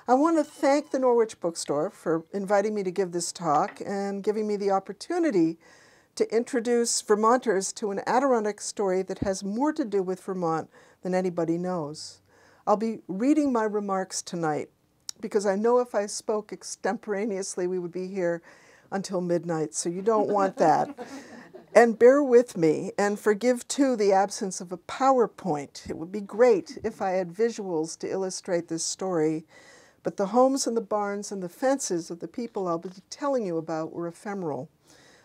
I want to thank the Norwich Bookstore for inviting me to give this talk and giving me the opportunity to introduce Vermonters to an Adirondack story that has more to do with Vermont than anybody knows. I'll be reading my remarks tonight because I know if I spoke extemporaneously we would be here until midnight, so you don't want that. And bear with me, and forgive too the absence of a PowerPoint. It would be great if I had visuals to illustrate this story, but the homes and the barns and the fences of the people I'll be telling you about were ephemeral.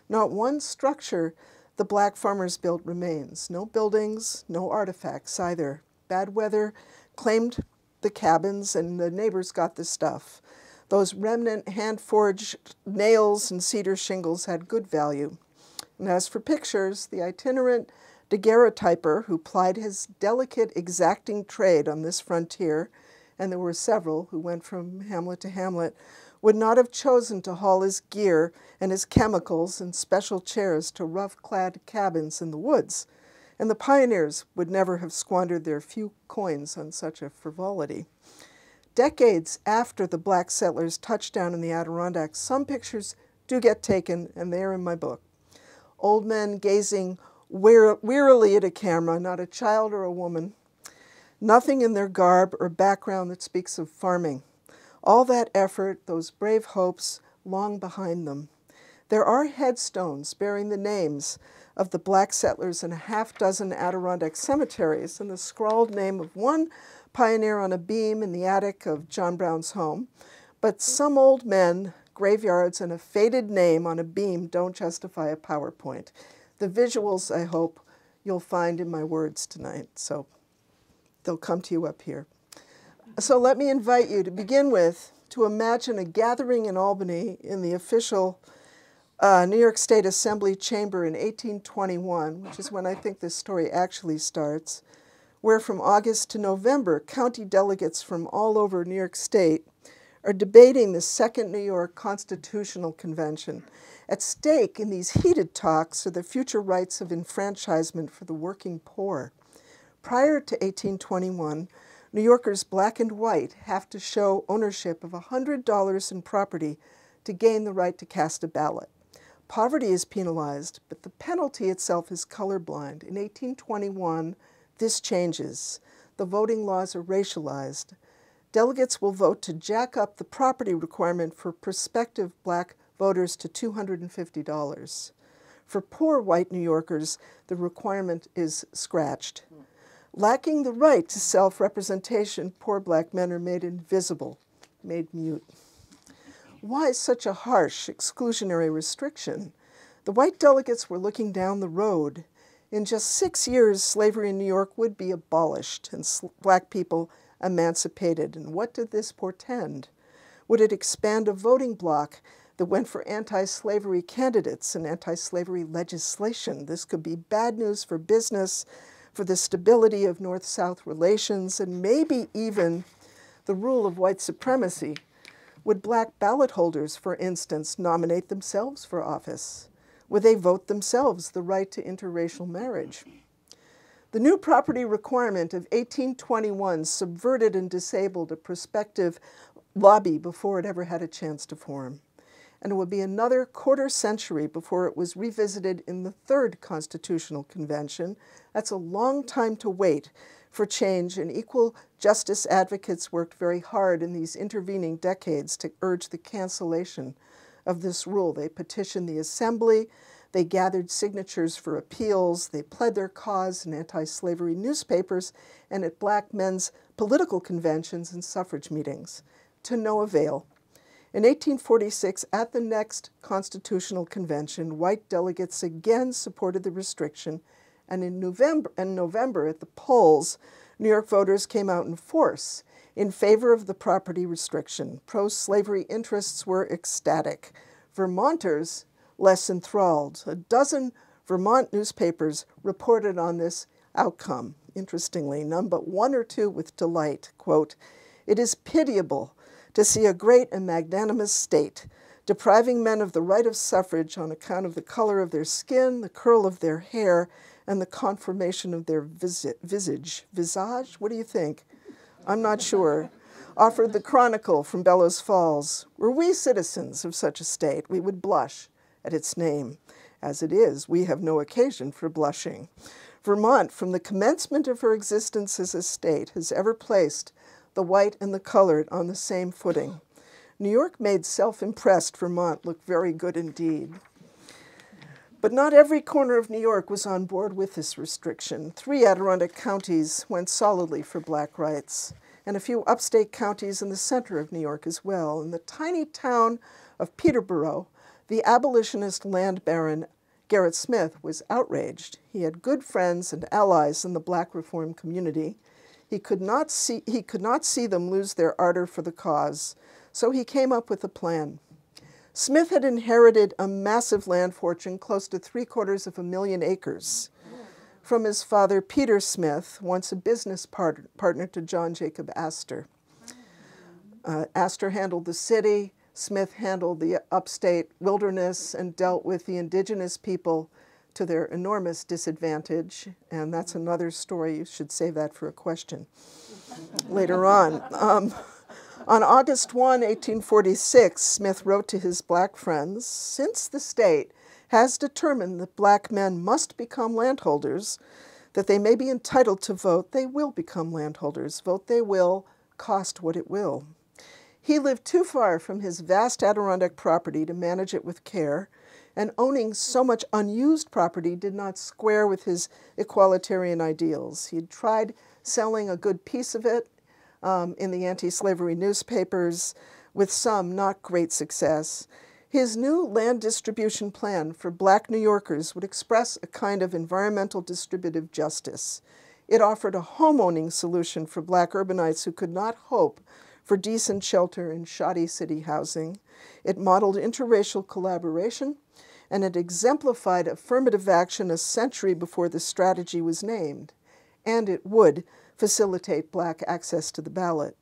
Not one structure the black farmers built remains. No buildings, no artifacts either. Bad weather claimed the cabins and the neighbors got the stuff. Those remnant hand-forged nails and cedar shingles had good value. And as for pictures, the itinerant daguerreotyper who plied his delicate, exacting trade on this frontier, and there were several who went from hamlet to hamlet, would not have chosen to haul his gear and his chemicals and special chairs to rough-clad cabins in the woods, and the pioneers would never have squandered their few coins on such a frivolity. Decades after the black settlers touched down in the Adirondacks, some pictures do get taken, and they are in my book. Old men gazing wearily at a camera, not a child or a woman. Nothing in their garb or background that speaks of farming. All that effort, those brave hopes, long behind them. There are headstones bearing the names of the black settlers in a half-dozen Adirondack cemeteries, and the scrawled name of one pioneer on a beam in the attic of John Brown's home. But some old men, graveyards, and a faded name on a beam don't justify a PowerPoint. The visuals, I hope, you'll find in my words tonight, so they'll come to you up here. So let me invite you to begin with to imagine a gathering in Albany in the official New York State Assembly chamber in 1821, which is when I think this story actually starts, where from August to November, county delegates from all over New York State are debating the Second New York Constitutional Convention. At stake in these heated talks are the future rights of enfranchisement for the working poor. Prior to 1821, New Yorkers black and white have to show ownership of $100 in property to gain the right to cast a ballot. Poverty is penalized, but the penalty itself is colorblind. In 1821, this changes. The voting laws are racialized. Delegates will vote to jack up the property requirement for prospective black voters to $250. For poor white New Yorkers, the requirement is scratched. Lacking the right to self-representation, poor black men are made invisible, made mute. Why such a harsh, exclusionary restriction? The white delegates were looking down the road. In just 6 years, slavery in New York would be abolished and black people emancipated. And what did this portend? Would it expand a voting bloc that went for anti-slavery candidates and anti-slavery legislation? This could be bad news for business, for the stability of North-South relations, and maybe even the rule of white supremacy. Would black ballot holders, for instance, nominate themselves for office? Would they vote themselves the right to interracial marriage? The new property requirement of 1821 subverted and disabled a prospective lobby before it ever had a chance to form. And it would be another quarter century before it was revisited in the Third Constitutional Convention. That's a long time to wait for change, and equal justice advocates worked very hard in these intervening decades to urge the cancellation of this rule. They petitioned the Assembly, they gathered signatures for appeals, they pled their cause in anti-slavery newspapers and at black men's political conventions and suffrage meetings, to no avail. In 1846, at the next Constitutional Convention, white delegates again supported the restriction, and in November at the polls, New York voters came out in force in favor of the property restriction. Pro-slavery interests were ecstatic. Vermonters less enthralled. A dozen Vermont newspapers reported on this outcome. Interestingly, none but one or two with delight. Quote, "It is pitiable to see a great and magnanimous state depriving men of the right of suffrage on account of the color of their skin, the curl of their hair, and the conformation of their visage. Visage? What do you think? I'm not sure. offered the Chronicle from Bellows Falls. Were we citizens of such a state, we would blush at its name. As it is, we have no occasion for blushing. Vermont, from the commencement of her existence as a state, has ever placed the white and the colored on the same footing. New York made self-impressed Vermont look very good indeed. But not every corner of New York was on board with this restriction. 3 Adirondack counties went solidly for black rights, and a few upstate counties in the center of New York as well. In the tiny town of Peterborough, the abolitionist land baron Gerrit Smith was outraged. He had good friends and allies in the black reform community. He could not see them lose their ardor for the cause, so he came up with a plan. Smith had inherited a massive land fortune, close to 750,000 acres, from his father, Peter Smith, once a business partner to John Jacob Astor. Astor handled the city, Smith handled the upstate wilderness and dealt with the indigenous people to their enormous disadvantage, and that's another story. You should save that for a question later on. On August 1, 1846, Smith wrote to his black friends, "Since the state has determined that black men must become landholders, that they may be entitled to vote, they will become landholders. Vote they will, cost what it will." He lived too far from his vast Adirondack property to manage it with care, and owning so much unused property did not square with his equalitarian ideals. He had tried selling a good piece of it in the anti-slavery newspapers, with some not great success. His new land distribution plan for black New Yorkers would express a kind of environmental distributive justice. It offered a homeowning solution for black urbanites who could not hope for decent shelter in shoddy city housing. It modeled interracial collaboration, and it exemplified affirmative action a century before the strategy was named. And it would facilitate black access to the ballot.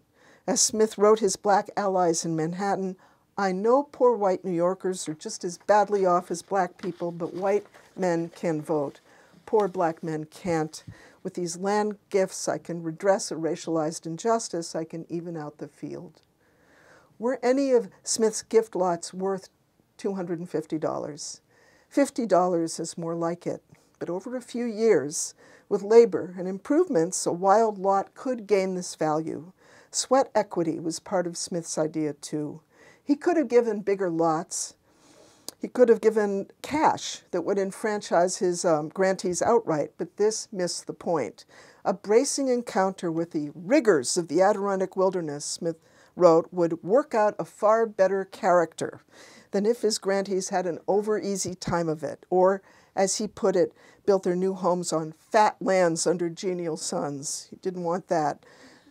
As Smith wrote his black allies in Manhattan, "I know poor white New Yorkers are just as badly off as black people, but white men can vote. Poor black men can't. With these land gifts, I can redress a racialized injustice. I can even out the field." Were any of Smith's gift lots worth $250? $50 is more like it. But over a few years, with labor and improvements, a wild lot could gain this value. Sweat equity was part of Smith's idea, too. He could have given bigger lots. He could have given cash that would enfranchise his grantees outright, but this missed the point. A bracing encounter with the rigors of the Adirondack wilderness, Smith wrote, would work out a far better character than if his grantees had an over-easy time of it, or, as he put it, built their new homes on fat lands under genial suns. He didn't want that.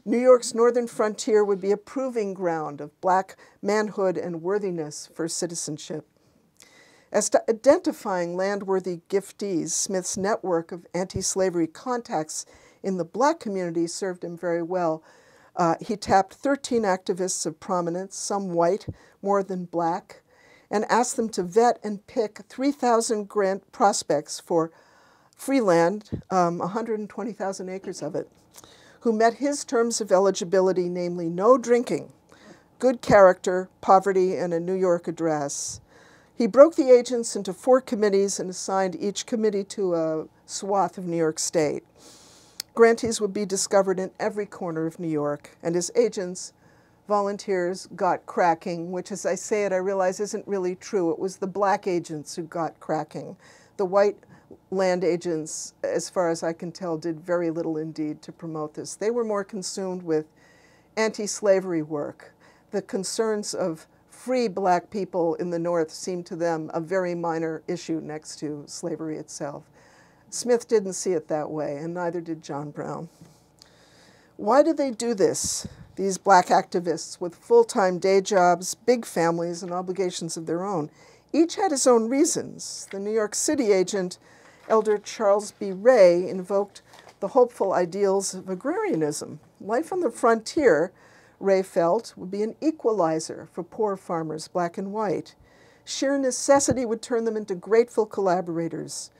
New York's northern frontier would be a proving ground of black manhood and worthiness for citizenship. As to identifying land-worthy giftees, Smith's network of anti-slavery contacts in the black community served him very well. He tapped 13 activists of prominence, some white, more than black, and asked them to vet and pick 3,000 grant prospects for free land, 120,000 acres of it, who met his terms of eligibility, namely no drinking, good character, poverty, and a New York address. He broke the agents into 4 committees and assigned each committee to a swath of New York State. Grantees would be discovered in every corner of New York, and his agents, volunteers, got cracking, which, as I say it, I realize isn't really true. It was the black agents who got cracking. The white land agents, as far as I can tell, did very little indeed to promote this. They were more consumed with anti-slavery work. The concerns of free black people in the North seemed to them a very minor issue next to slavery itself. Smith didn't see it that way, and neither did John Brown. Why did they do this, these black activists with full-time day jobs, big families, and obligations of their own? Each had his own reasons. The New York City agent, Elder Charles B. Ray, invoked the hopeful ideals of agrarianism. Life on the frontier, Ray felt, would be an equalizer for poor farmers, black and white. Sheer necessity would turn them into grateful collaborators.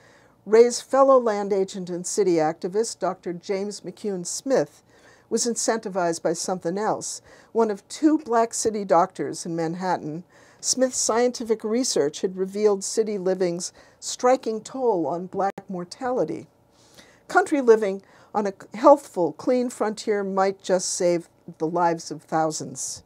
Ray's fellow land agent and city activist, Dr. James McCune Smith, was incentivized by something else. One of two black city doctors in Manhattan, Smith's scientific research had revealed city living's striking toll on black mortality. Country living on a healthful, clean frontier might just save the lives of thousands.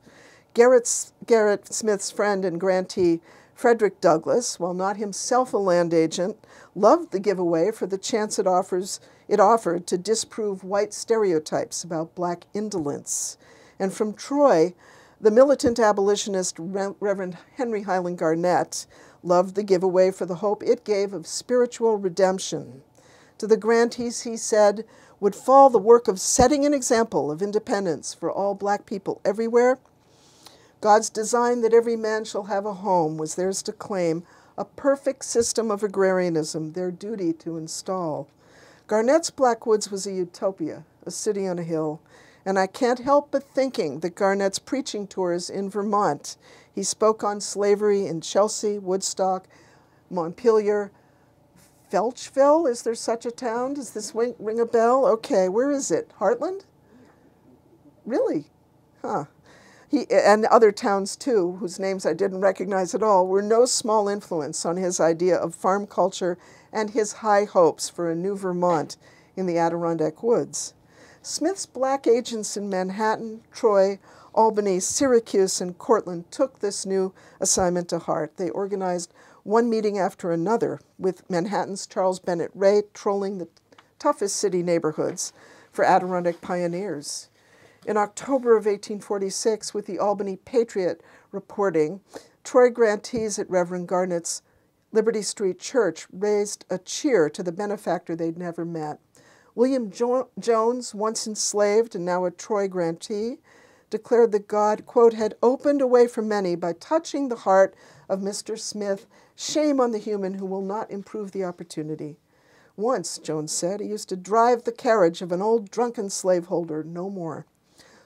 Gerrit Smith's friend and grantee, Frederick Douglass, while not himself a land agent, loved the giveaway for the chance it offered to disprove white stereotypes about black indolence. And from Troy, the militant abolitionist Reverend Henry Highland Garnett loved the giveaway for the hope it gave of spiritual redemption. To the grantees, he said, would fall the work of setting an example of independence for all black people everywhere. God's design that every man shall have a home was theirs to claim, a perfect system of agrarianism, their duty to install. Garnett's Black Woods was a utopia, a city on a hill, and I can't help but thinking that Garnett's preaching tours in Vermont, he spoke on slavery in Chelsea, Woodstock, Montpelier, Felchville, is there such a town? Does this ring a bell? Okay, where is it? Heartland? Really? Huh. He, and other towns too, whose names I didn't recognize at all, were no small influence on his idea of farm culture and his high hopes for a new Vermont in the Adirondack woods. Smith's black agents in Manhattan, Troy, Albany, Syracuse, and Cortland took this new assignment to heart. They organized one meeting after another, with Manhattan's Charles Bennett Ray trolling the toughest city neighborhoods for Adirondack pioneers. In October of 1846, with the Albany Patriot reporting, Troy grantees at Reverend Garnett's Liberty Street Church raised a cheer to the benefactor they'd never met. William Jones, once enslaved and now a Troy grantee, declared that God, quote, had opened a way for many by touching the heart of Mr. Smith. Shame on the human who will not improve the opportunity. Once, Jones said, he used to drive the carriage of an old drunken slaveholder, no more.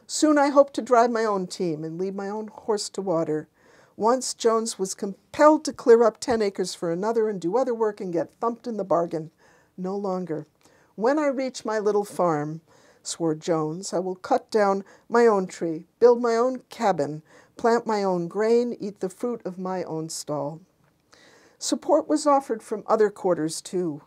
Soon I hope to drive my own team and lead my own horse to water. Once Jones was compelled to clear up 10 acres for another and do other work and get thumped in the bargain. No longer. When I reach my little farm, swore Jones, I will cut down my own tree, build my own cabin, plant my own grain, eat the fruit of my own stall. Support was offered from other quarters, too.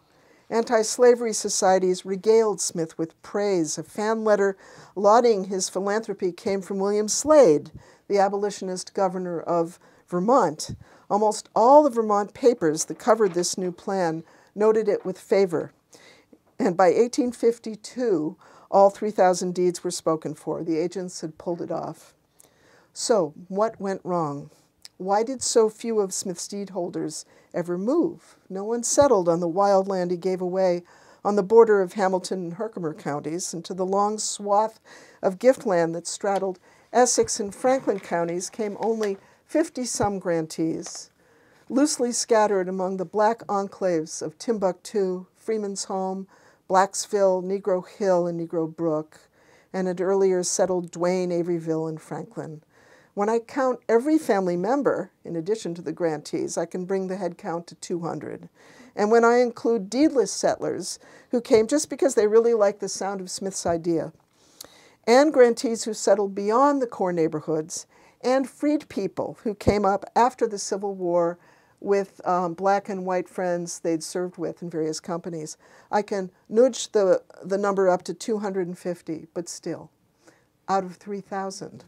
Anti-slavery societies regaled Smith with praise. A fan letter lauding his philanthropy came from William Slade, the abolitionist governor of Vermont. Almost all the Vermont papers that covered this new plan noted it with favor. And by 1852, all 3,000 deeds were spoken for. The agents had pulled it off. So, what went wrong? Why did so few of Smith's deed holders ever move? No one settled on the wild land he gave away on the border of Hamilton and Herkimer counties, and to the long swath of gift land that straddled Essex and Franklin counties came only 50-some grantees, loosely scattered among the black enclaves of Timbuktu, Freeman's Home, Blacksville, Negro Hill, and Negro Brook, and had earlier settled Duane, Averyville, and Franklin. When I count every family member, in addition to the grantees, I can bring the head count to 200. And when I include deedless settlers who came just because they really liked the sound of Smith's idea, and grantees who settled beyond the core neighborhoods, and freed people who came up after the Civil War with black and white friends they'd served with in various companies, I can nudge the number up to 250, but still, out of 3,000.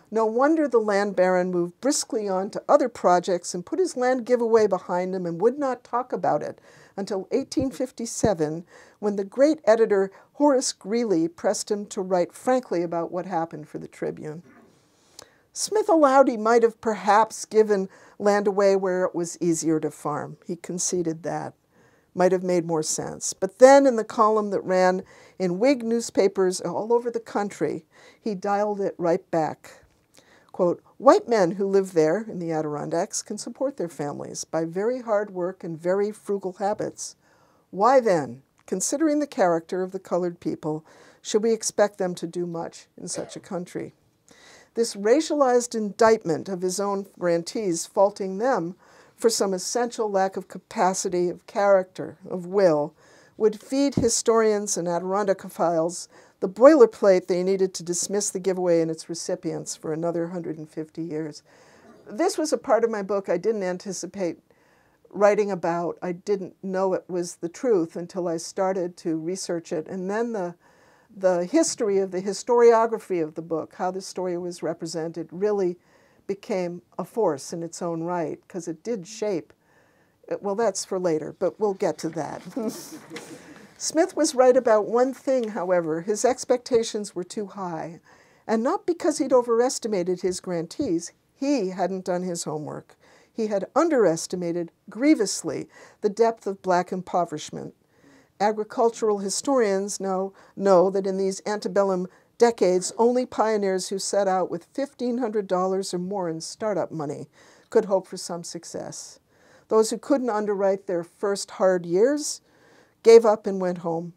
No wonder the land baron moved briskly on to other projects and put his land giveaway behind him and would not talk about it until 1857, when the great editor Horace Greely pressed him to write frankly about what happened for the Tribune. Smith allowed he might have perhaps given land away where it was easier to farm. He conceded that. Might have made more sense. But then in the column that ran in Whig newspapers all over the country, he dialed it right back. Quote, white men who live there in the Adirondacks can support their families by very hard work and very frugal habits. Why then, considering the character of the colored people, should we expect them to do much in such a country? This racialized indictment of his own grantees, faulting them for some essential lack of capacity, of character, of will, would feed historians and Adirondacophiles the boilerplate they needed to dismiss the giveaway and its recipients for another 150 years. This was a part of my book I didn't anticipate writing about. I didn't know it was the truth until I started to research it. And then the history of the historiography of the book, how the story was represented, really became a force in its own right, because it did shape. Well, that's for later, but we'll get to that. Smith was right about one thing, however. His expectations were too high, and not because he'd overestimated his grantees. He hadn't done his homework. He had underestimated grievously the depth of black impoverishment. Agricultural historians know that in these antebellum decades, only pioneers who set out with $1,500 or more in startup money could hope for some success. Those who couldn't underwrite their first hard years gave up and went home.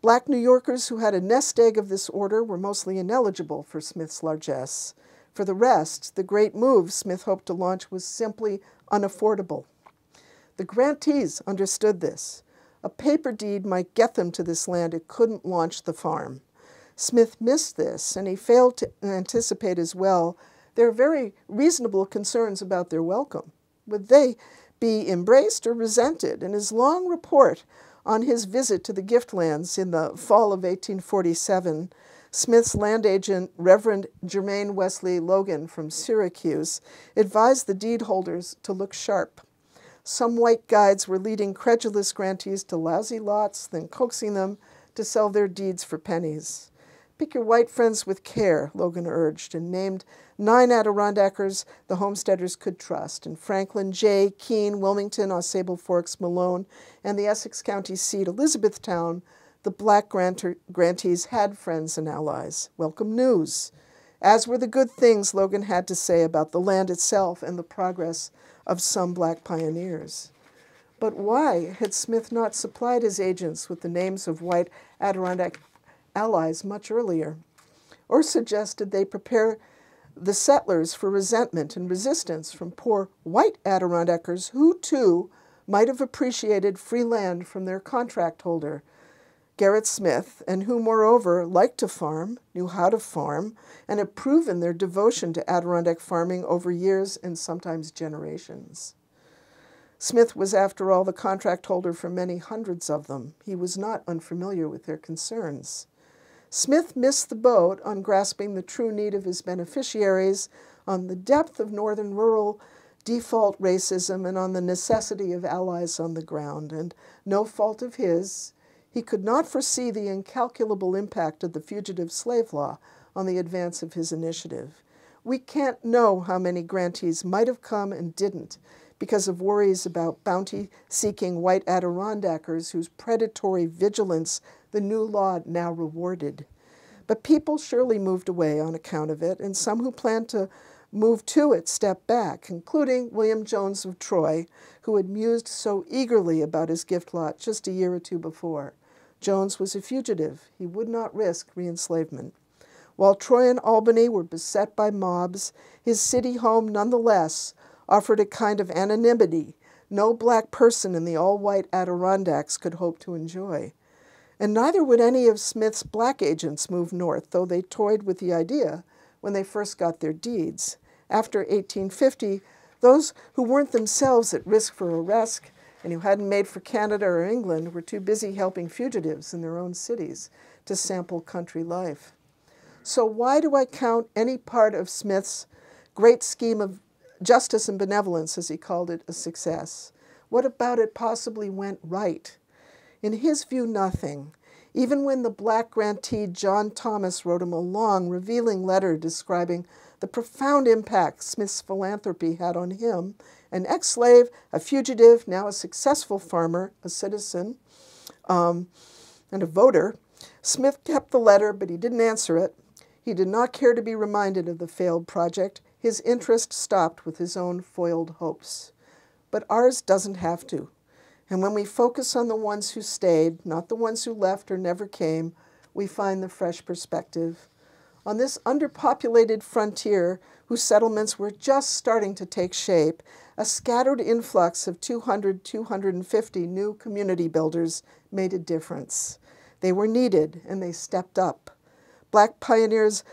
Black New Yorkers who had a nest egg of this order were mostly ineligible for Smith's largesse. For the rest, the great move Smith hoped to launch was simply unaffordable. The grantees understood this. A paper deed might get them to this land. It couldn't launch the farm. Smith missed this, and he failed to anticipate as well their very reasonable concerns about their welcome. Would they be embraced or resented? In his long report on his visit to the gift lands in the fall of 1847, Smith's land agent, Reverend Germain Wesley Logan from Syracuse, advised the deed holders to look sharp. Some white guides were leading credulous grantees to lousy lots, then coaxing them to sell their deeds for pennies. Pick your white friends with care, Logan urged, and named 9 Adirondackers the homesteaders could trust, in Franklin, Jay, Keene, Wilmington, Ausable Forks, Malone, and the Essex County seat, Elizabethtown. The black grantees had friends and allies. Welcome news, as were the good things Logan had to say about the land itself and the progress of some black pioneers. But why had Smith not supplied his agents with the names of white Adirondack allies much earlier, or suggested they prepare the settlers for resentment and resistance from poor white Adirondackers who, too, might have appreciated free land from their contract holder, Gerrit Smith, and who, moreover, liked to farm, knew how to farm, and had proven their devotion to Adirondack farming over years and sometimes generations. Smith was, after all, the contract holder for many hundreds of them. He was not unfamiliar with their concerns. Smith missed the boat on grasping the true need of his beneficiaries, on the depth of northern rural default racism, and on the necessity of allies on the ground. And no fault of his, he could not foresee the incalculable impact of the fugitive slave law on the advance of his initiative. We can't know how many grantees might have come and didn't, because of worries about bounty-seeking white Adirondackers whose predatory vigilance the new law now rewarded. But people surely moved away on account of it, and some who planned to move to it stepped back, including William Jones of Troy, who had mused so eagerly about his gift lot just a year or two before. Jones was a fugitive. He would not risk re-enslavement. While Troy and Albany were beset by mobs, his city home nonetheless offered a kind of anonymity no black person in the all-white Adirondacks could hope to enjoy. And neither would any of Smith's black agents move north, though they toyed with the idea when they first got their deeds. After 1850, those who weren't themselves at risk for arrest and who hadn't made for Canada or England were too busy helping fugitives in their own cities to sample country life. So why do I count any part of Smith's great scheme of justice and benevolence, as he called it, a success? What about it possibly went right? In his view, nothing. Even when the black grantee John Thomas wrote him a long, revealing letter describing the profound impact Smith's philanthropy had on him, an ex-slave, a fugitive, now a successful farmer, a citizen, and a voter, Smith kept the letter, but he didn't answer it. He did not care to be reminded of the failed project. His interest stopped with his own foiled hopes. But ours doesn't have to. And when we focus on the ones who stayed, not the ones who left or never came, we find the fresh perspective. On this underpopulated frontier, whose settlements were just starting to take shape, a scattered influx of 200, 250 new community builders made a difference. They were needed, and they stepped up. Black pioneers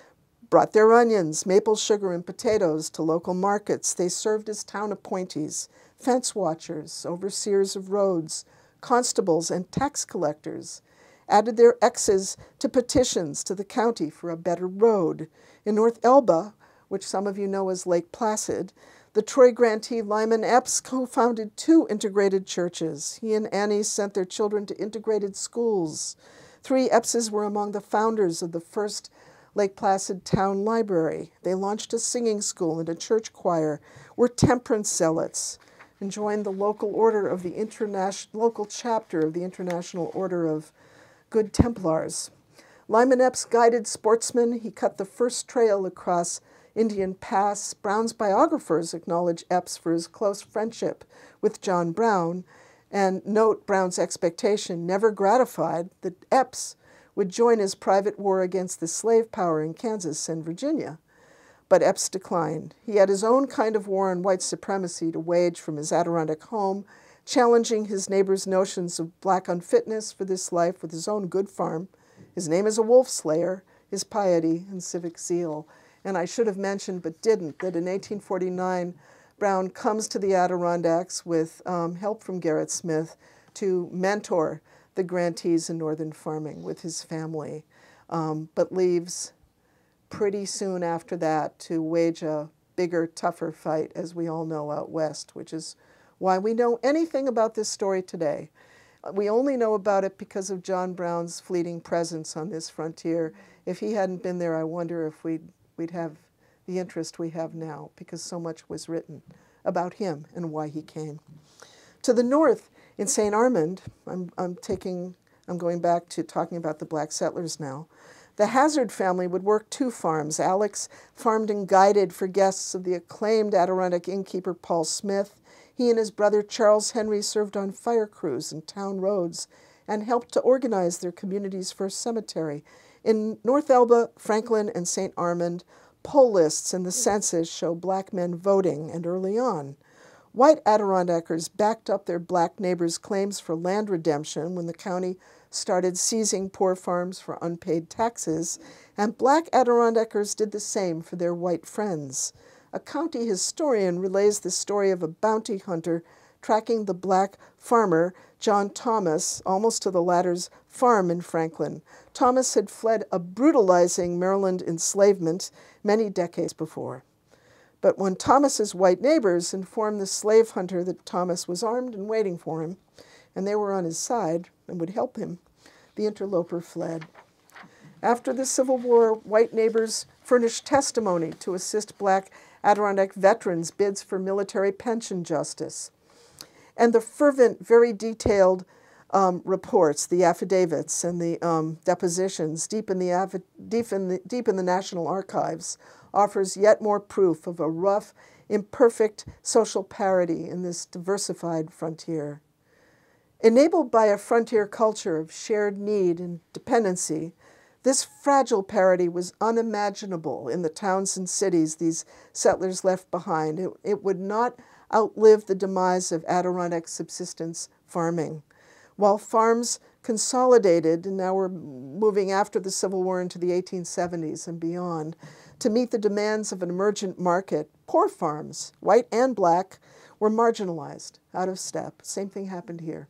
brought their onions, maple sugar, and potatoes to local markets. They served as town appointees, fence watchers, overseers of roads, constables, and tax collectors, added their X's to petitions to the county for a better road. In North Elba, which some of you know as Lake Placid, the Troy grantee Lyman Epps co-founded 2 integrated churches. He and Annie sent their children to integrated schools. 3 Eppses were among the founders of the first Lake Placid Town Library. They launched a singing school and a church choir, were temperance zealots, and joined the local local chapter of the International Order of Good Templars. Lyman Epps guided sportsmen. He cut the first trail across Indian Pass. Brown's biographers acknowledge Epps for his close friendship with John Brown and note Brown's expectation, never gratified, that Epps would join his private war against the slave power in Kansas and Virginia. But Epps declined. He had his own kind of war on white supremacy to wage from his Adirondack home, challenging his neighbors' notions of black unfitness for this life with his own good farm, his name as a wolf slayer, his piety and civic zeal. And I should have mentioned, but didn't, that in 1849, Brown comes to the Adirondacks with help from Gerrit Smith to mentor the grantees in northern farming with his family, but leaves pretty soon after that to wage a bigger, tougher fight, as we all know, out west, which is why we know anything about this story today. We only know about it because of John Brown's fleeting presence on this frontier. If he hadn't been there, I wonder if we'd have the interest we have now, because so much was written about him and why he came. To the north, in St. Armand, I'm going back to talking about the black settlers now. The Hazard family would work 2 farms. Alex farmed and guided for guests of the acclaimed Adirondack innkeeper Paul Smith. He and his brother Charles Henry served on fire crews and town roads and helped to organize their community's first cemetery. In North Elba, Franklin, and St. Armand, poll lists and the census show black men voting, and early on. White Adirondackers backed up their black neighbors' claims for land redemption when the county started seizing poor farms for unpaid taxes, and black Adirondackers did the same for their white friends. A county historian relays the story of a bounty hunter tracking the black farmer, John Thomas, almost to the latter's farm in Franklin. Thomas had fled a brutalizing Maryland enslavement many decades before. But when Thomas's white neighbors informed the slave hunter that Thomas was armed and waiting for him, and they were on his side and would help him, the interloper fled. After the Civil War, white neighbors furnished testimony to assist black Adirondack veterans' bids for military pension justice. And the fervent, very detailed reports, the affidavits and the depositions deep in the National Archives offers yet more proof of a rough, imperfect social parity in this diversified frontier. Enabled by a frontier culture of shared need and dependency, this fragile parity was unimaginable in the towns and cities these settlers left behind. It would not outlive the demise of Adirondack subsistence farming. While farms consolidated, and now we're moving after the Civil War into the 1870s and beyond, to meet the demands of an emergent market, poor farms, white and black, were marginalized, out of step. Same thing happened here.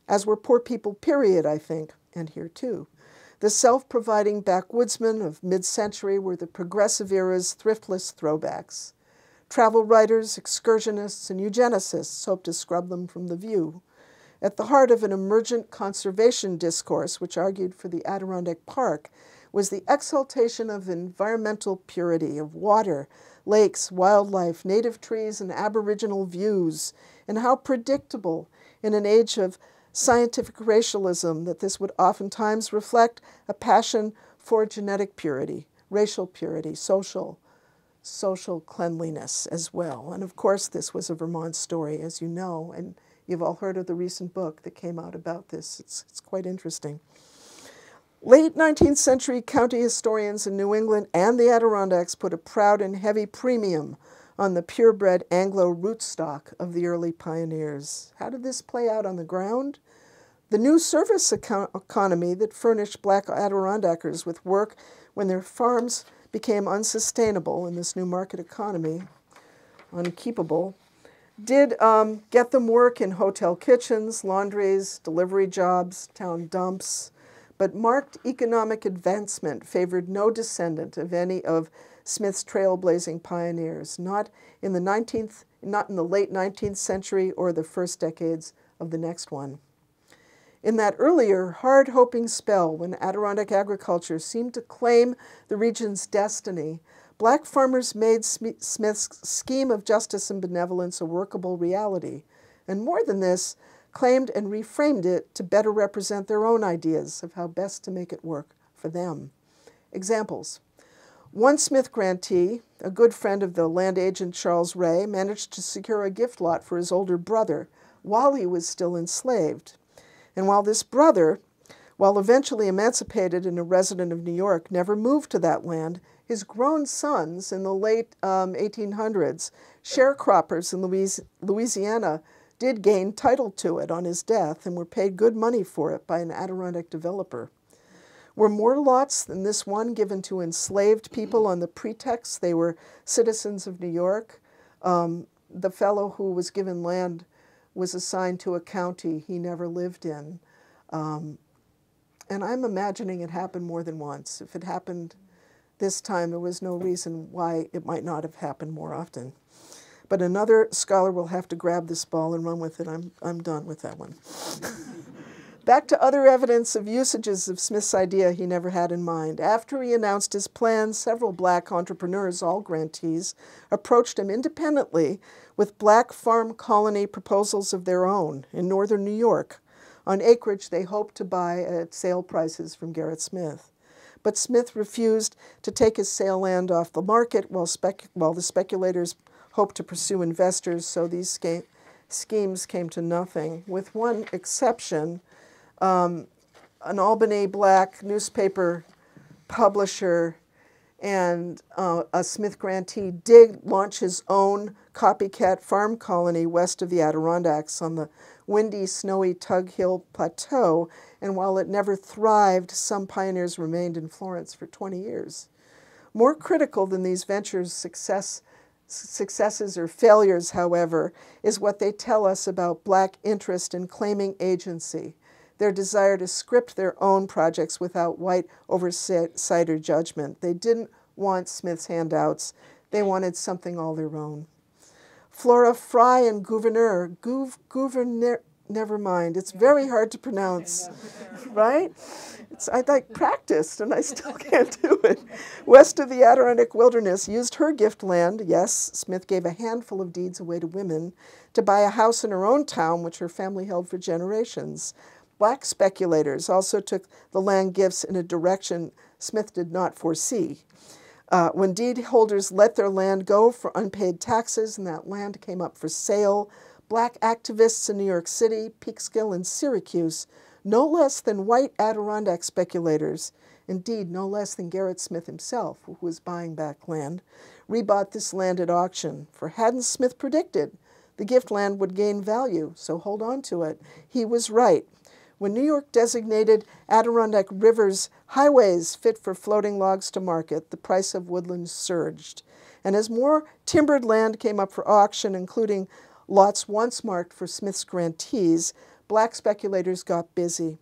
As were poor people, period, I think, and here too. The self-providing backwoodsmen of mid-century were the progressive era's thriftless throwbacks. Travel writers, excursionists, and eugenicists hoped to scrub them from the view. At the heart of an emergent conservation discourse, which argued for the Adirondack Park, was the exaltation of environmental purity, of water, lakes, wildlife, native trees, and aboriginal views, and how predictable in an age of scientific racialism that this would oftentimes reflect a passion for genetic purity, racial purity, social cleanliness as well. And of course, this was a Vermont story, as you know, and you've all heard of the recent book that came out about this. It's quite interesting. Late 19th century county historians in New England and the Adirondacks put a proud and heavy premium on the purebred Anglo rootstock of the early pioneers. How did this play out on the ground? The new service economy that furnished Black Adirondackers with work when their farms became unsustainable in this new market economy, unkeepable, did get them work in hotel kitchens, laundries, delivery jobs, town dumps, but marked economic advancement favored no descendant of any of Smith's trailblazing pioneers, not in the late 19th century or the first decades of the next one. In that earlier, hard-hoping spell when Adirondack agriculture seemed to claim the region's destiny, Black farmers made Smith's scheme of justice and benevolence a workable reality, and more than this, claimed and reframed it to better represent their own ideas of how best to make it work for them. Examples. One Smith grantee, a good friend of the land agent Charles Ray, managed to secure a gift lot for his older brother while he was still enslaved. And while this brother, while eventually emancipated and a resident of New York, never moved to that land, his grown sons in the late 1800s, sharecroppers in Louisiana, did gain title to it on his death and were paid good money for it by an Adirondack developer. Were more lots than this one given to enslaved people on the pretext they were citizens of New York? The fellow who was given land was assigned to a county he never lived in. And I'm imagining it happened more than once. If it happened this time, there was no reason why it might not have happened more often. But another scholar will have to grab this ball and run with it. I'm done with that one. Back to other evidence of usages of Smith's idea he never had in mind. After he announced his plans, several Black entrepreneurs, all grantees, approached him independently with Black farm colony proposals of their own in northern New York on acreage they hoped to buy at sale prices from Gerrit Smith. But Smith refused to take his sale land off the market while the speculators hoped to pursue investors, so these schemes came to nothing, with one exception. An Albany Black newspaper publisher and a Smith grantee did launch his own copycat farm colony west of the Adirondacks on the windy, snowy Tug Hill Plateau, and while it never thrived, some pioneers remained in Florence for 20 years. More critical than these ventures' successes or failures, however, is what they tell us about Black interest in claiming agency, their desire to script their own projects without white oversight or judgment. They didn't want Smith's handouts. They wanted something all their own. Flora Fry and Gouverneur, never mind. It's very hard to pronounce, right? I practiced and I still can't do it. West of the Adirondack wilderness, used her gift land, yes, Smith gave a handful of deeds away to women, to buy a house in her own town, which her family held for generations. Black speculators also took the land gifts in a direction Smith did not foresee. When deed holders let their land go for unpaid taxes and that land came up for sale, Black activists in New York City, Peekskill, and Syracuse, no less than white Adirondack speculators, indeed no less than Gerrit Smith himself, who was buying back land, rebought this land at auction. For hadn't Smith predicted the gift land would gain value, so hold on to it? He was right. When New York designated Adirondack rivers highways fit for floating logs to market, the price of woodland surged. And as more timbered land came up for auction, including lots once marked for Smith's grantees, Black speculators got busy.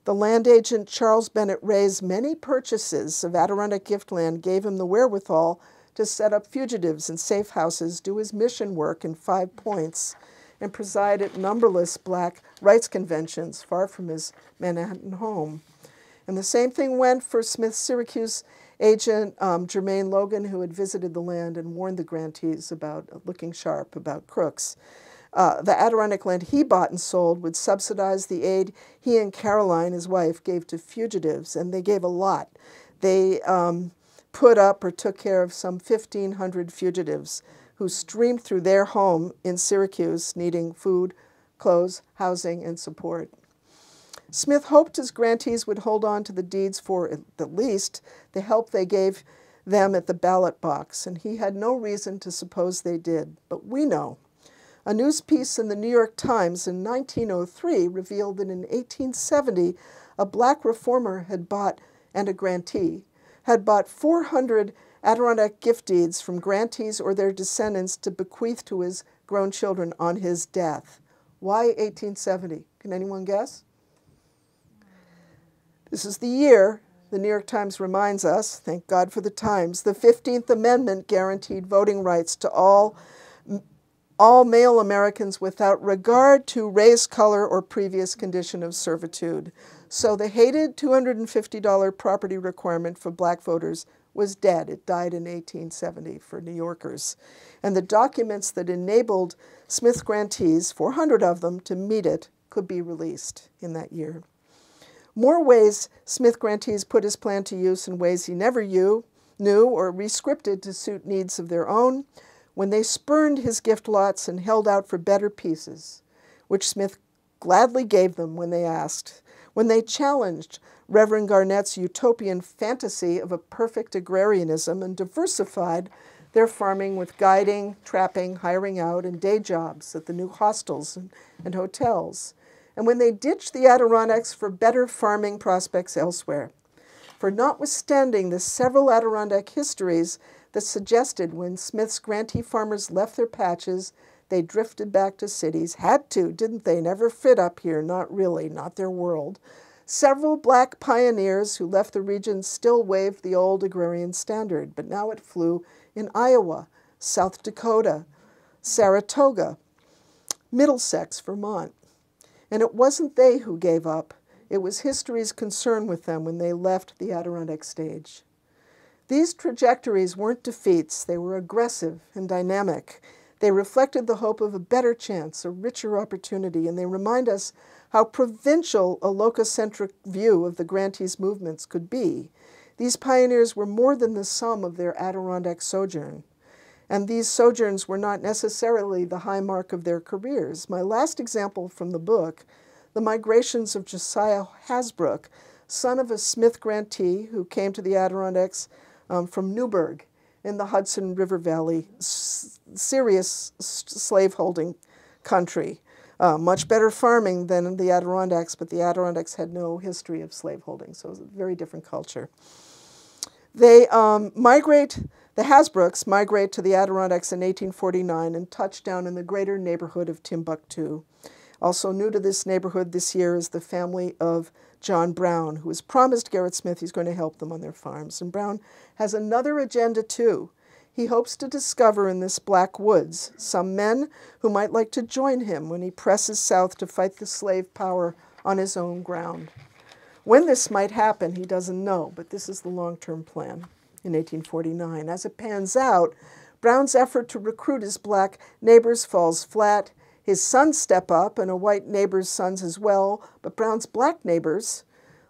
The land agent Charles Bennett Ray's many purchases of Adirondack gift land gave him the wherewithal to set up fugitives and safe houses, do his mission work in 5 Points, and preside at numberless Black rights conventions far from his Manhattan home. And the same thing went for Smith's Syracuse agent, Jermaine Logan, who had visited the land and warned the grantees about looking sharp, about crooks. The Adirondack land he bought and sold would subsidize the aid he and Caroline, his wife, gave to fugitives, and they gave a lot. They put up or took care of some 1,500 fugitives who streamed through their home in Syracuse, needing food, clothes, housing, and support. Smith hoped his grantees would hold on to the deeds for, at the least, the help they gave them at the ballot box, and he had no reason to suppose they did. But we know. A news piece in the New York Times in 1903 revealed that in 1870, a black reformer had bought, and a grantee, had bought 400 Adirondack gift deeds from grantees or their descendants to bequeath to his grown children on his death. Why 1870? Can anyone guess? This is the year, the New York Times reminds us, thank God for the Times, the 15th Amendment guaranteed voting rights to all male Americans without regard to race, color, or previous condition of servitude. So the hated $250 property requirement for black voters was dead. It died in 1870 for New Yorkers. And the documents that enabled Smith grantees, 400 of them, to meet it could be released in that year. More ways Smith grantees put his plan to use in ways he never knew or rescripted to suit needs of their own, when they spurned his gift lots and held out for better pieces, which Smith gladly gave them when they asked, when they challenged Reverend Garnett's utopian fantasy of a perfect agrarianism and diversified their farming with guiding, trapping, hiring out, and day jobs at the new hostels and hotels, and when they ditched the Adirondacks for better farming prospects elsewhere. For notwithstanding the several Adirondack histories that suggested when Smith's grantee farmers left their patches, they drifted back to cities. Had to, didn't they? Never fit up here, not really, not their world. Several black pioneers who left the region still waved the old agrarian standard, but now it flew in Iowa, South Dakota, Saratoga, Middlesex, Vermont. And it wasn't they who gave up. It was history's concern with them when they left the Adirondack stage. These trajectories weren't defeats. They were aggressive and dynamic. They reflected the hope of a better chance, a richer opportunity, and they remind us how provincial a lococentric view of the grantees' movements could be. These pioneers were more than the sum of their Adirondack sojourn, and these sojourns were not necessarily the high mark of their careers. My last example from the book, the migrations of Josiah Hasbrouck, son of a Smith grantee who came to the Adirondacks from Newburgh in the Hudson River Valley, serious slaveholding country. Much better farming than the Adirondacks, but the Adirondacks had no history of slaveholding, so it was a very different culture. They the Hasbroucks migrate to the Adirondacks in 1849 and touch down in the greater neighborhood of Timbuktu. Also new to this neighborhood this year is the family of John Brown, who has promised Gerrit Smith he's going to help them on their farms. And Brown has another agenda too. He hopes to discover in this black woods some men who might like to join him when he presses south to fight the slave power on his own ground. When this might happen, he doesn't know, but this is the long-term plan in 1849. As it pans out, Brown's effort to recruit his black neighbors falls flat. His sons step up, and a white neighbor's sons as well, but Brown's black neighbors,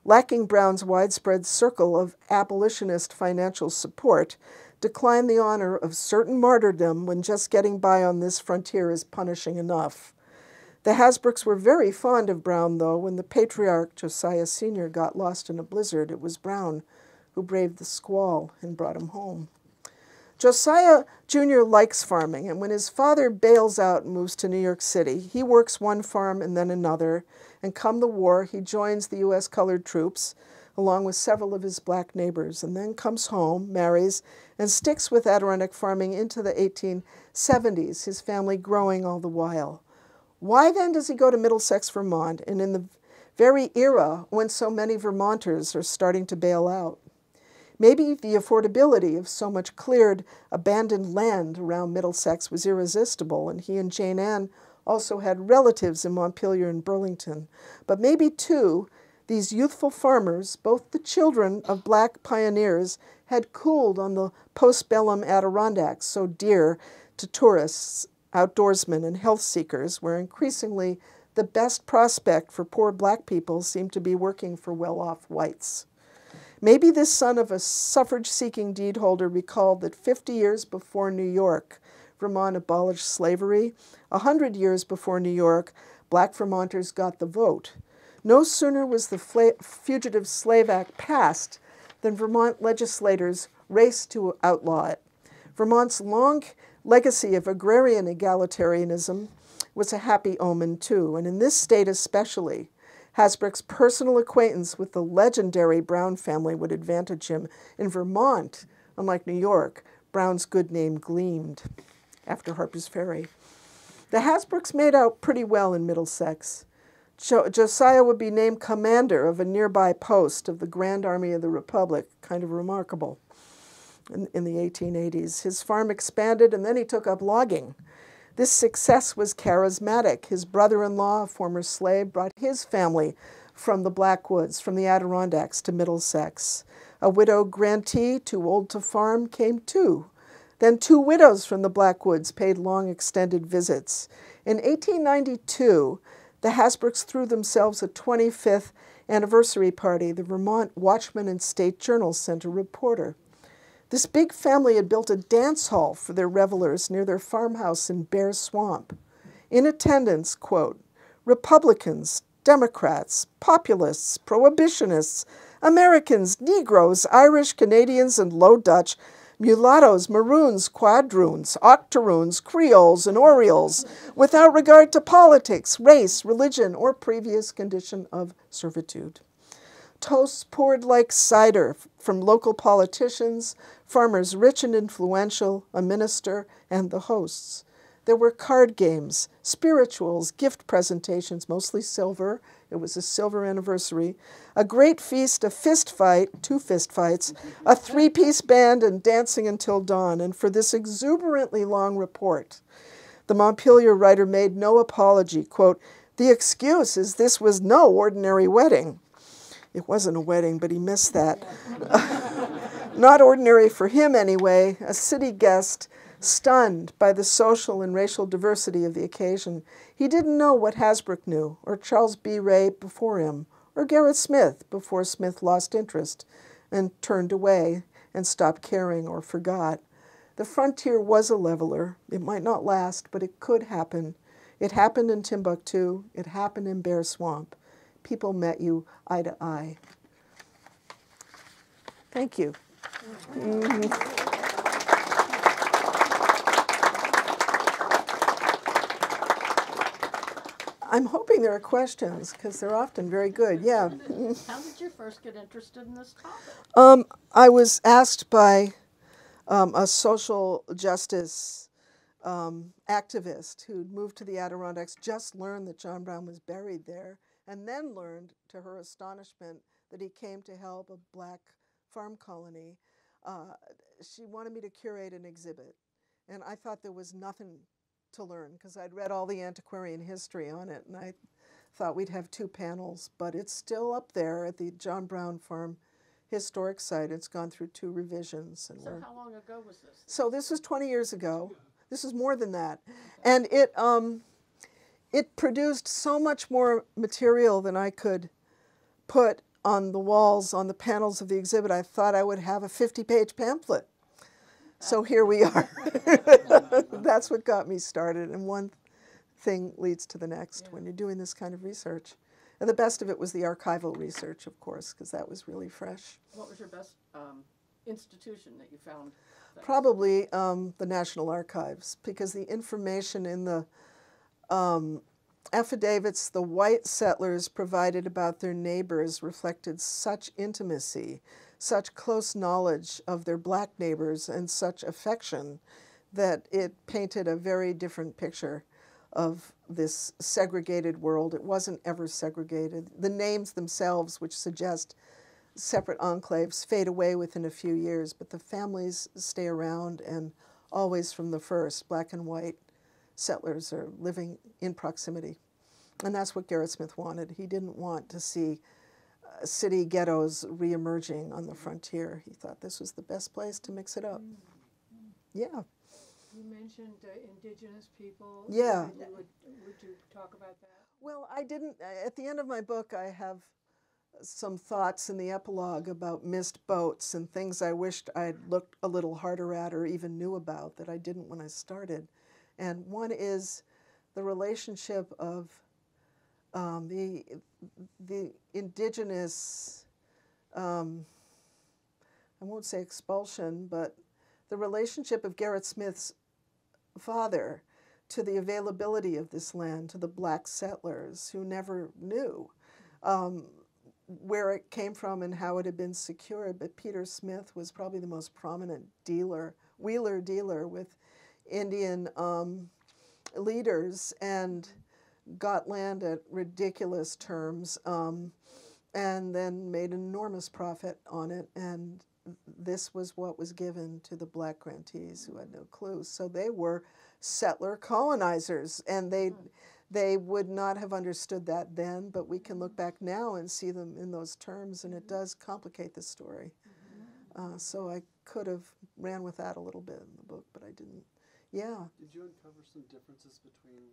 lacking Brown's widespread circle of abolitionist financial support, decline the honor of certain martyrdom when just getting by on this frontier is punishing enough. The Hasbroucks were very fond of Brown, though. When the patriarch, Josiah Sr., got lost in a blizzard, it was Brown who braved the squall and brought him home. Josiah Jr. likes farming, and when his father bails out and moves to New York City, he works one farm and then another, and come the war, he joins the U.S. colored troops, along with several of his black neighbors, and then comes home, marries, and sticks with Adirondack farming into the 1870s, his family growing all the while. Why then does he go to Middlesex, Vermont, and in the very era when so many Vermonters are starting to bail out? Maybe the affordability of so much cleared, abandoned land around Middlesex was irresistible, and he and Jane Ann also had relatives in Montpelier and Burlington. But maybe, too, these youthful farmers, both the children of black pioneers, had cooled on the postbellum Adirondacks, so dear to tourists, outdoorsmen, and health seekers, where increasingly the best prospect for poor black people seemed to be working for well-off whites. Maybe this son of a suffrage-seeking deed holder recalled that 50 years before New York, Vermont abolished slavery. 100 years before New York, black Vermonters got the vote. No sooner was the Fugitive Slave Act passed than Vermont legislators raced to outlaw it. Vermont's long legacy of agrarian egalitarianism was a happy omen too, and in this state especially, Hasbrouck's personal acquaintance with the legendary Brown family would advantage him. In Vermont, unlike New York, Brown's good name gleamed after Harper's Ferry. The Hasbroucks made out pretty well in Middlesex. Josiah would be named commander of a nearby post of the Grand Army of the Republic, kind of remarkable, in the 1880s. His farm expanded, and then he took up logging. This success was charismatic. His brother-in-law, a former slave, brought his family from the Blackwoods, from the Adirondacks, to Middlesex. A widow grantee, too old to farm, came too. Then 2 widows from the Blackwoods paid long extended visits. In 1892, the Hasbroucks threw themselves a 25th anniversary party. The Vermont Watchman and State Journal sent a reporter. This big family had built a dance hall for their revelers near their farmhouse in Bear Swamp. In attendance, quote, Republicans, Democrats, populists, prohibitionists, Americans, Negroes, Irish, Canadians, and Low Dutch, mulattoes, maroons, quadroons, octoroons, creoles, and orioles, without regard to politics, race, religion, or previous condition of servitude. Toasts poured like cider from local politicians, farmers rich and influential, a minister, and the hosts. There were card games, spirituals, gift presentations, mostly silver. It was a silver anniversary. A great feast, a fist fight, 2 fist fights, a 3-piece band, and dancing until dawn. And for this exuberantly long report, the Montpelier writer made no apology. Quote, the excuse is this was no ordinary wedding. It wasn't a wedding, but he missed that. Not ordinary for him anyway, a city guest, stunned by the social and racial diversity of the occasion. He didn't know what Hasbrouck knew, or Charles B. Ray before him, or Gerrit Smith before Smith lost interest and turned away and stopped caring or forgot. The frontier was a leveler. It might not last, but it could happen. It happened in Timbuktu. It happened in Bear Swamp. People met you eye to eye. Thank you. I'm hoping there are questions, because they're often very good. Yeah. How did you first get interested in this topic? I was asked by a social justice activist who'd moved to the Adirondacks, just learned that John Brown was buried there, and then learned, to her astonishment, that he came to help a black farm colony. She wanted me to curate an exhibit, and I thought there was nothing to learn, because I'd read all the antiquarian history on it, and I thought we'd have 2 panels, but it's still up there at the John Brown Farm Historic Site. It's gone through 2 revisions. And so how long ago was this? So this was 20 years ago. This is more than that. And it produced so much more material than I could put on the walls, on the panels of the exhibit. I thought I would have a 50-page pamphlet. So here we are. That's what got me started, and one thing leads to the next when you're doing this kind of research. And the best of it was the archival research, of course, because that was really fresh. What was your best institution that you found? Probably the National Archives, because the information in the affidavits the white settlers provided about their neighbors reflected such intimacy, such close knowledge of their black neighbors, and such affection that it painted a very different picture of this segregated world. It wasn't ever segregated. The names themselves, which suggest separate enclaves, fade away within a few years, but the families stay around, and always from the first, black and white settlers are living in proximity. And that's what Gerrit Smith wanted. He didn't want to see city ghettos reemerging on the frontier. He thought this was the best place to mix it up. Yeah. You mentioned indigenous people. Yeah. Would you talk about that? Well, I didn't. At the end of my book, I have some thoughts in the epilogue about missed boats and things I wished I'd looked a little harder at or even knew about that I didn't when I started. And one is the relationship of the indigenous, I won't say expulsion, but the relationship of Gerrit Smith's father to the availability of this land to the black settlers who never knew where it came from and how it had been secured. But Peter Smith was probably the most prominent wheeler dealer with Indian leaders, and got land at ridiculous terms, and then made an enormous profit on it. And this was what was given to the black grantees who had no clue. So they were settler colonizers, and they would not have understood that then, but we can look back now and see them in those terms, and it does complicate the story. So I could have ran with that a little bit in the book, but I didn't. Yeah. Did you uncover some differences between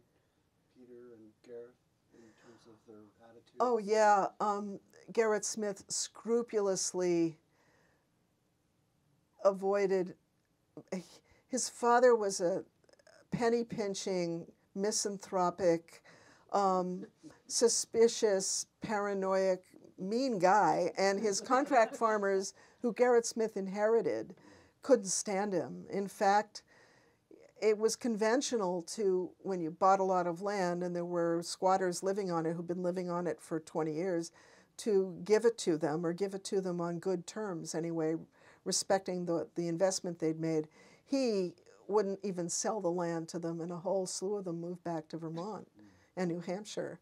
Peter and Gerrit in terms of their attitudes? Oh, yeah. Gerrit Smith scrupulously avoided. His father was a penny-pinching, misanthropic, suspicious, paranoid, mean guy, and his contract farmers, who Gerrit Smith inherited, couldn't stand him. In fact, it was conventional to, when you bought a lot of land and there were squatters living on it who'd been living on it for 20 years, to give it to them, or give it to them on good terms anyway, respecting the investment they'd made. He wouldn't even sell the land to them, and a whole slew of them moved back to Vermont and New Hampshire.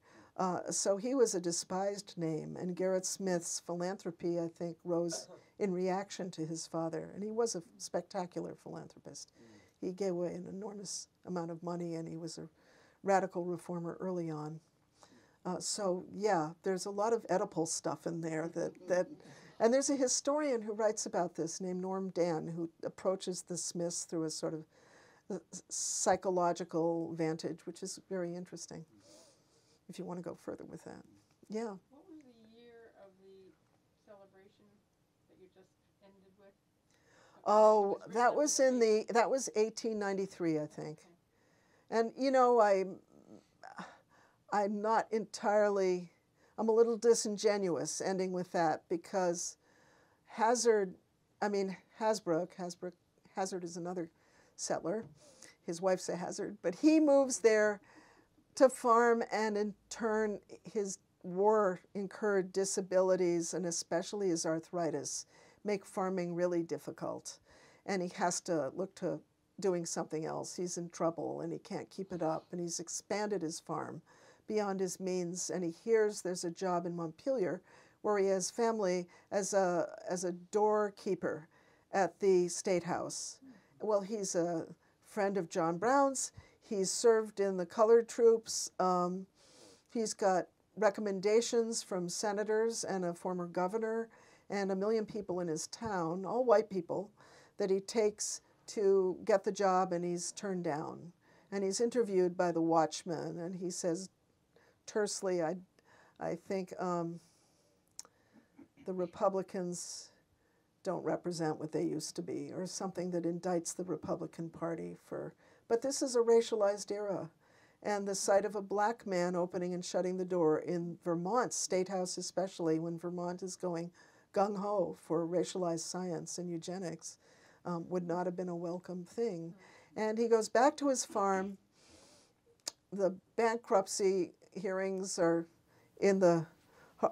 So he was a despised name, and Gerrit Smith's philanthropy, I think, rose in reaction to his father, and he was a spectacular philanthropist. He gave away an enormous amount of money, and he was a radical reformer early on. So yeah, there's a lot of Oedipal stuff in there and there's a historian who writes about this named Norm Dan, who approaches the Smiths through a sort of psychological vantage, which is very interesting, if you want to go further with that. Yeah. What was the year of the celebration that you just ended with? Oh, that was 1893, I think. Okay. And you know, I'm not entirely, I'm a little disingenuous ending with that, because Hazard is another settler. His wife's a Hazard, but he moves there to farm, and in turn his war-incurred disabilities, and especially his arthritis, make farming really difficult. And he has to look to doing something else. He's in trouble and he can't keep it up, and he's expanded his farm beyond his means, and he hears there's a job in Montpelier where he has family as a doorkeeper at the State House. Well, he's a friend of John Brown's. He's served in the colored troops. He's got recommendations from senators and a former governor and 1 million people in his town, all white people, that he takes to get the job, and he's turned down. And he's interviewed by the watchman, and he says tersely, I think the Republicans don't represent what they used to be, or something that indicts the Republican Party for. But this is a racialized era, and the sight of a black man opening and shutting the door in Vermont, State House especially, when Vermont is going gung-ho for racialized science and eugenics, would not have been a welcome thing. And he goes back to his farm. The bankruptcy hearings are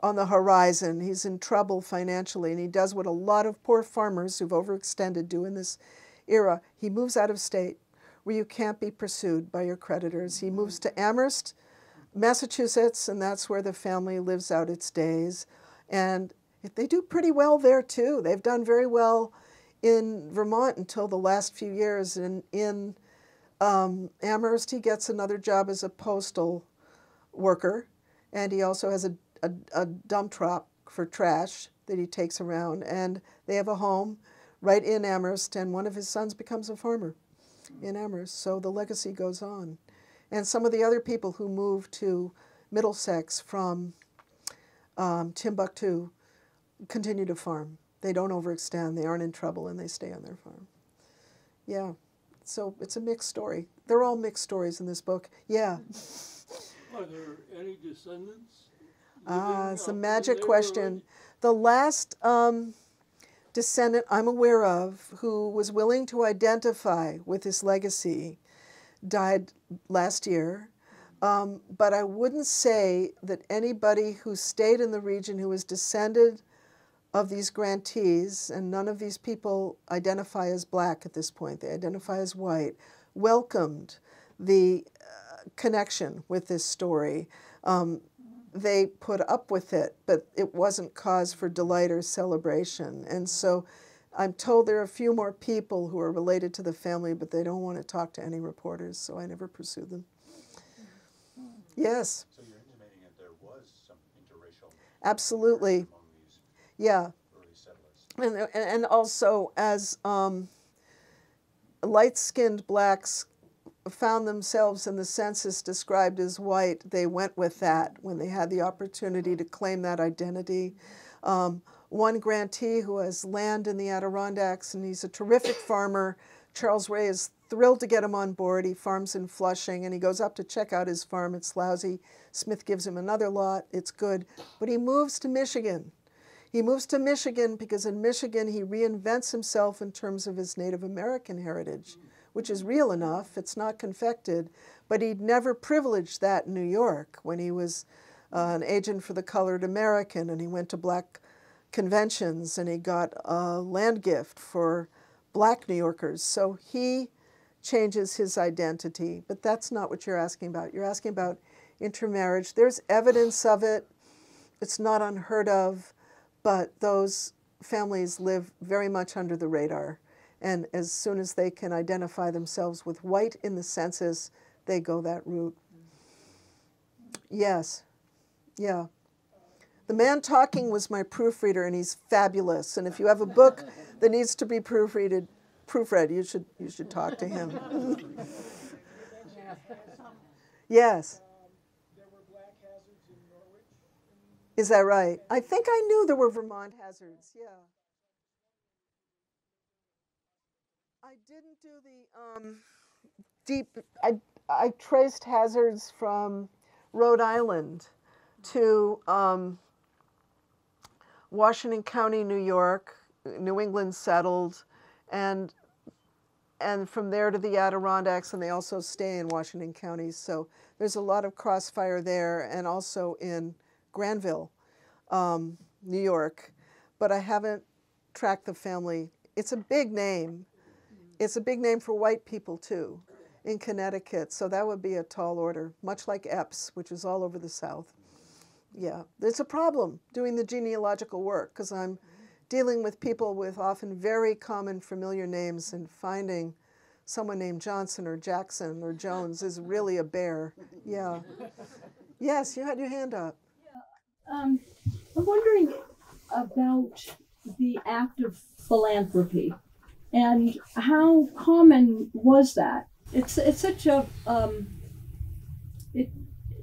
on the horizon. He's in trouble financially, and he does what a lot of poor farmers who've overextended do in this era. He moves out of state where you can't be pursued by your creditors. He moves to Amherst, Massachusetts, and that's where the family lives out its days. And they do pretty well there too. They've done very well in Vermont until the last few years. And in Amherst, he gets another job as a postal worker, and he also has a dump truck for trash that he takes around, and they have a home right in Amherst, and one of his sons becomes a farmer in Amherst, so the legacy goes on. And some of the other people who moved to Middlesex from Timbuktu continue to farm. They don't overextend, they aren't in trouble, and they stay on their farm. Yeah, so it's a mixed story. They're all mixed stories in this book. Yeah. Are there any descendants? It's a magic question. The last descendant I'm aware of who was willing to identify with his legacy died last year. But I wouldn't say that anybody who stayed in the region who was descended of these grantees, and none of these people identify as black at this point, they identify as white, welcomed the connection with this story. They put up with it, but it wasn't cause for delight or celebration. And so I'm told there are a few more people who are related to the family, but they don't want to talk to any reporters, so I never pursued them. Yes. So you're intimating that there was some interracial absolutely among these yeah early settlers. and also as light-skinned blacks found themselves in the census described as white, they went with that when they had the opportunity to claim that identity. One grantee who has land in the Adirondacks, and he's a terrific farmer. Charles Ray is thrilled to get him on board. He farms in Flushing, and he goes up to check out his farm. It's lousy. Smith gives him another lot. It's good. But he moves to Michigan. He moves to Michigan because in Michigan he reinvents himself in terms of his Native American heritage, which is real enough. It's not confected. But he'd never privileged that in New York when he was an agent for the Colored American, and he went to black conventions, and he got a land gift for black New Yorkers. So he changes his identity, but that's not what you're asking about. You're asking about intermarriage. There's evidence of it. It's not unheard of, but those families live very much under the radar. And as soon as they can identify themselves with white in the census, they go that route. Yes. Yeah. The man talking was my proofreader, and he's fabulous. And if you have a book that needs to be proofread, you should talk to him. Yes. There were black hazards in Norwich. Is that right? I think I knew there were Vermont hazards. Yeah. I didn't do the deep. I traced hazards from Rhode Island to Washington County, New York. New England settled, and from there to the Adirondacks, and they also stay in Washington County. So there's a lot of crossfire there, and also in Granville, New York. But I haven't tracked the family. It's a big name. It's a big name for white people too, in Connecticut. So that would be a tall order, much like Epps, which is all over the South. Yeah, it's a problem doing the genealogical work because I'm dealing with people with often very common familiar names, and finding someone named Johnson or Jackson or Jones is really a bear. Yeah. Yes, you had your hand up. I'm wondering about the act of philanthropy and how common was that? It's such a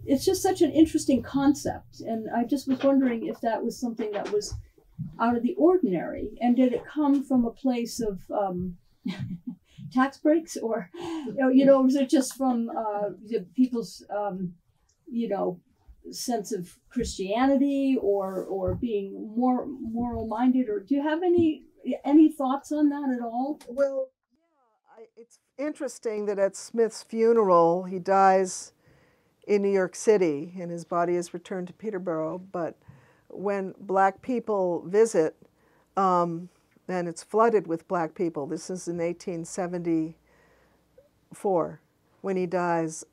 it's just such an interesting concept, and I just was wondering if that was something that was out of the ordinary, and did it come from a place of tax breaks, or was it just from people's sense of Christianity, or being more moral minded, or do you have any thoughts on that at all? Well, yeah, it's interesting that at Smith's funeral, he dies in New York City, and his body is returned to Peterborough. But when black people visit, and it's flooded with black people, this is in 1874 when he dies,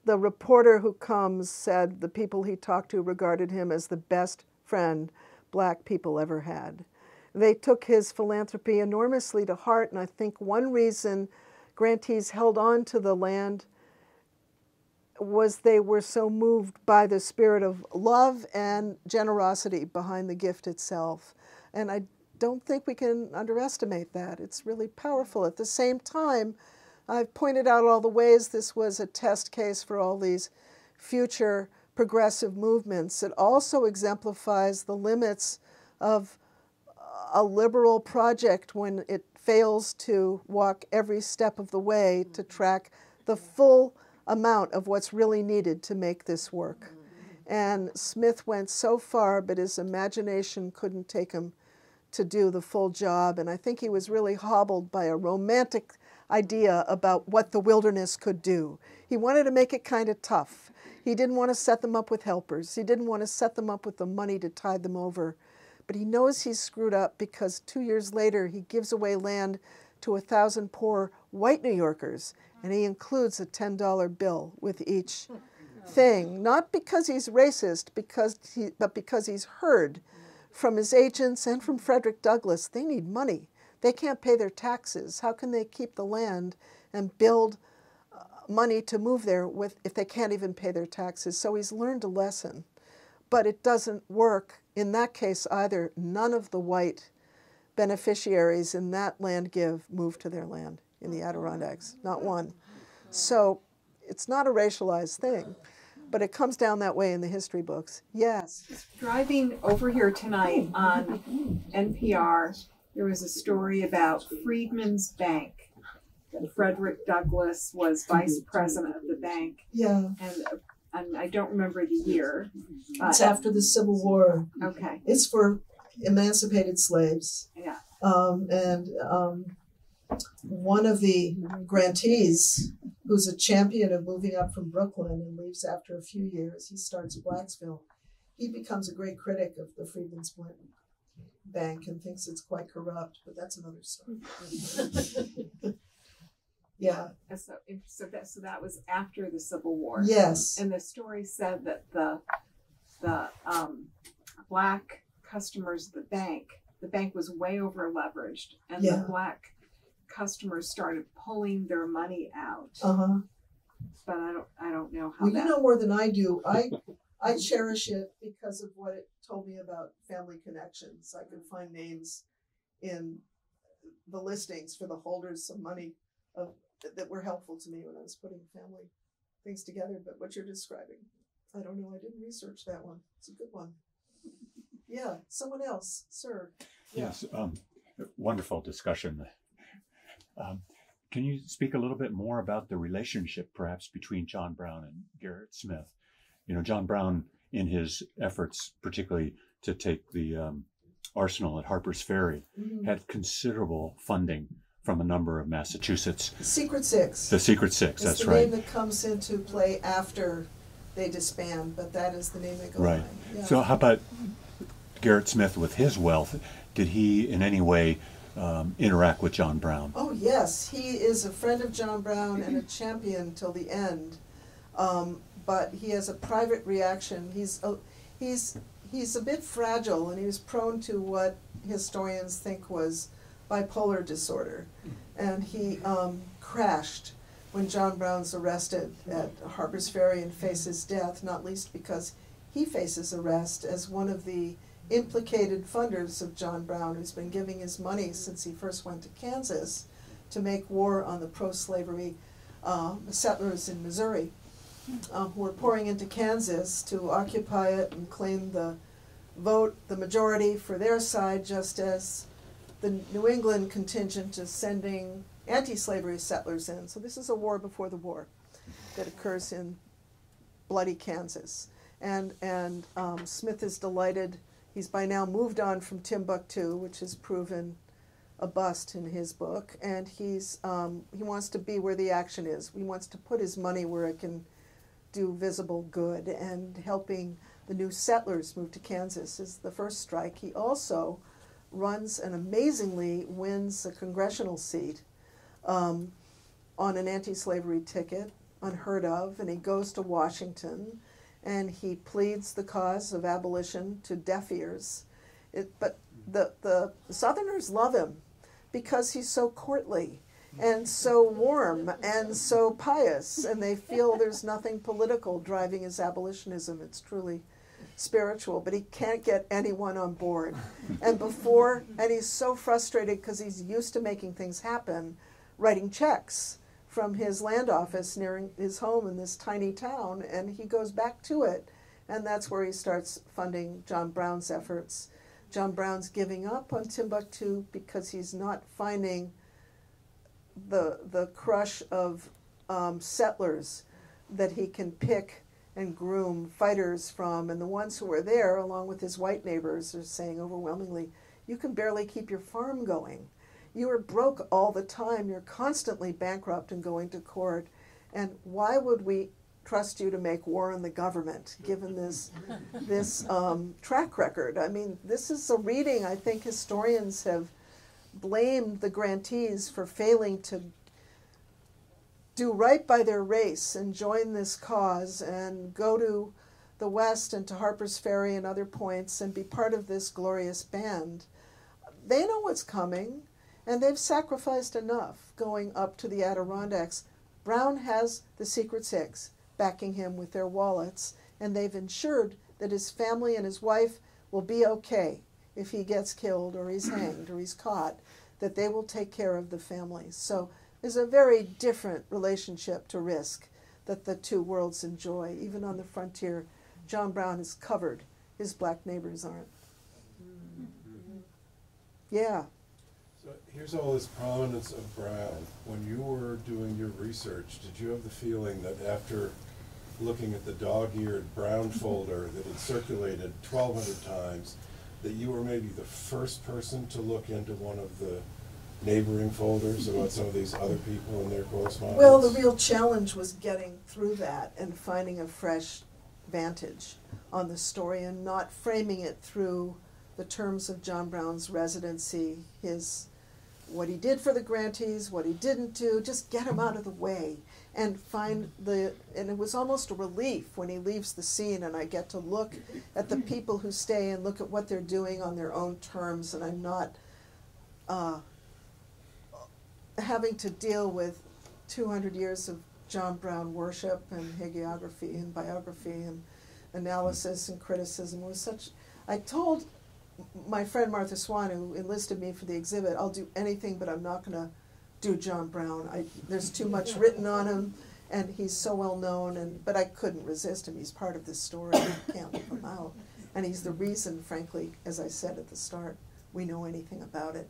the reporter who comes said the people he talked to regarded him as the best friend black people ever had. They took his philanthropy enormously to heart, and I think one reason grantees held on to the land was they were so moved by the spirit of love and generosity behind the gift itself. And I don't think we can underestimate that. It's really powerful. At the same time, I've pointed out all the ways this was a test case for all these future progressive movements. It also exemplifies the limits of a liberal project when it fails to walk every step of the way to track the full amount of what's really needed to make this work. And Smith went so far, but his imagination couldn't take him to do the full job. And I think he was really hobbled by a romantic idea about what the wilderness could do. He wanted to make it kind of tough. He didn't want to set them up with helpers. He didn't want to set them up with the money to tide them over. But he knows he's screwed up because 2 years later he gives away land to 1,000 poor white New Yorkers, and he includes a $10 bill with each thing, not because he's racist, but because he's heard from his agents and from Frederick Douglass, they need money. They can't pay their taxes. How can they keep the land and build money to move there if they can't even pay their taxes? So he's learned a lesson. But it doesn't work in that case either. None of the white beneficiaries in that land give moved to their land in the Adirondacks, not one. So it's not a racialized thing, but it comes down that way in the history books. Yes. Driving over here tonight on NPR, there was a story about Freedman's Bank. That Frederick Douglass was vice president of the bank. Yeah. And I don't remember the year. It's after the Civil War. Okay. It's for emancipated slaves. Yeah. One of the grantees, who's a champion of moving up from Brooklyn and leaves after a few years, he starts Blacksville. He becomes a great critic of the Freedmen's Bank and thinks it's quite corrupt, but that's another story. Yeah. So that was after the Civil War. Yes. And the story said that the black customers of the bank was way over leveraged, and the black customers started pulling their money out. But I don't know how. Well, you know more than I do. I cherish it because of what it told me about family connections. I could find names in the listings for the holders of money that were helpful to me when I was putting family things together. But what you're describing, I don't know. I didn't research that one. It's a good one. Yeah, someone else, sir. Yes, wonderful discussion. Can you speak a little bit more about the relationship perhaps between John Brown and Gerrit Smith? You know, John Brown, in his efforts, particularly to take the arsenal at Harper's Ferry, had considerable funding from a number of Massachusetts. Secret Six. The Secret Six, that's right. It's the name that comes into play after they disband, but that is the name they go by. Yeah. So how about Gerrit Smith with his wealth? Did he in any way interact with John Brown? Oh yes, he is a friend of John Brown and a champion till the end. But he has a private reaction. He's a bit fragile, and he was prone to what historians think was bipolar disorder. And he crashed when John Brown's arrested at Harper's Ferry and faces death, not least because he faces arrest as one of the implicated funders of John Brown, who's been giving his money since he first went to Kansas to make war on the pro-slavery settlers in Missouri, who were pouring into Kansas to occupy it and claim the majority for their side, just as the New England contingent is sending anti-slavery settlers in. So this is a war before the war that occurs in bloody Kansas. And Smith is delighted. He's by now moved on from Timbuktu, which has proven a bust in his book, and he wants to be where the action is. He wants to put his money where it can do visible good, and helping the new settlers move to Kansas is the first strike. He also runs and amazingly wins a congressional seat on an anti-slavery ticket, unheard of, and he goes to Washington and he pleads the cause of abolition to deaf ears. But the Southerners love him because he's so courtly and so warm and so pious, and they feel there's nothing political driving his abolitionism. It's truly spiritual, but he can't get anyone on board. And he's so frustrated because he's used to making things happen, writing checks from his land office near his home in this tiny town, and he goes back to it. And that's where he starts funding John Brown's efforts. John Brown's giving up on Timbuktu because he's not finding the crush of settlers that he can pick and groom fighters from. And the ones who are there, along with his white neighbors, are saying overwhelmingly, you can barely keep your farm going. you are broke all the time. You're constantly bankrupt and going to court. And why would we trust you to make war on the government, given this track record? I mean, this is a reading. I think historians have blamed the grantees for failing to do right by their race and join this cause and go to the West and to Harper's Ferry and other points and be part of this glorious band. They know what's coming, and they've sacrificed enough going up to the Adirondacks. Brown has the Secret Six backing him with their wallets, and they've ensured that his family and his wife will be okay if he gets killed or he's hanged or he's caught, that they will take care of the family. So there's a very different relationship to risk that the two worlds enjoy. Even on the frontier, John Brown is covered. His black neighbors aren't. Yeah. So here's all this prominence of Brown. When you were doing your research, did you have the feeling that after looking at the dog-eared Brown folder that had circulated 1,200 times, that you were maybe the first person to look into one of the neighboring folders about some of these other people and their correspondence? Well, the real challenge was getting through that and finding a fresh vantage on the story and not framing it through the terms of John Brown's residency, what he did for the grantees, what he didn't do, just get him out of the way and and it was almost a relief when he leaves the scene and I get to look at the people who stay and look at what they're doing on their own terms, and I'm not having to deal with 200 years of John Brown worship and hagiography and biography and analysis and criticism. It was such. I told my friend Martha Swan, who enlisted me for the exhibit, I'll do anything, but I'm not going to do John Brown. There's too much written on him, and he's so well known. But I couldn't resist him. He's part of this story. I can't leave him out. And he's the reason, frankly, as I said at the start, we know anything about it.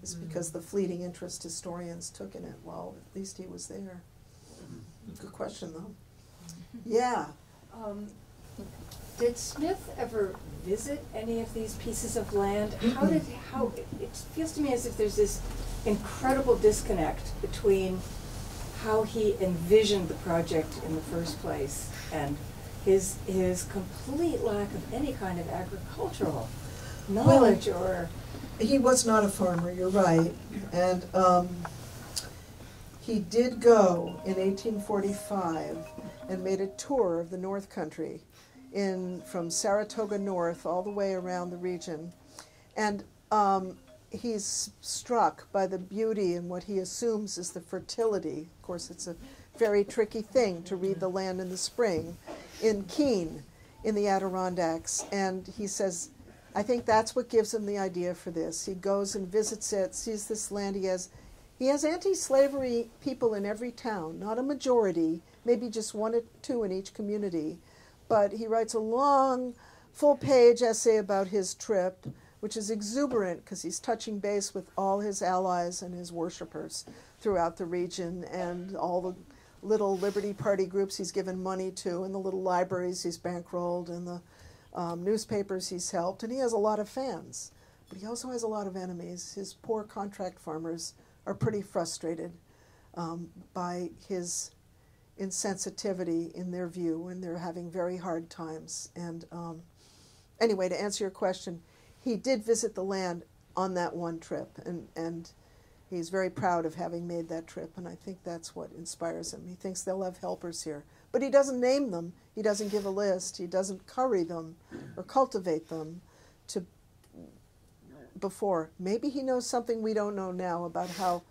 It's because the fleeting interest historians took in it. Well, at least he was there. Good question, though. Yeah. Did Smith ever visit any of these pieces of land? It feels to me as if there's this incredible disconnect between how he envisioned the project in the first place and his complete lack of any kind of agricultural knowledge. He was not a farmer, you're right. And he did go in 1845 and made a tour of the North Country from Saratoga North all the way around the region. And he's struck by the beauty and what he assumes is the fertility. Of course, it's a very tricky thing to read the land in the spring in Keene in the Adirondacks. And he says, I think that's what gives him the idea for this. He goes and visits it, sees this land. He has anti-slavery people in every town, not a majority, maybe just one or two in each community. But he writes a long, full-page essay about his trip, which is exuberant because he's touching base with all his allies and his worshipers throughout the region and all the little Liberty Party groups he's given money to and the little libraries he's bankrolled and the newspapers he's helped. And he has a lot of fans, but he also has a lot of enemies. His poor contract farmers are pretty frustrated by his insensitivity in their view, and they're having very hard times. And anyway, to answer your question, he did visit the land on that one trip, and he's very proud of having made that trip, and I think that's what inspires him. He thinks they'll have helpers here. But he doesn't name them, he doesn't give a list, he doesn't curry them or cultivate them before. Maybe he knows something we don't know now about how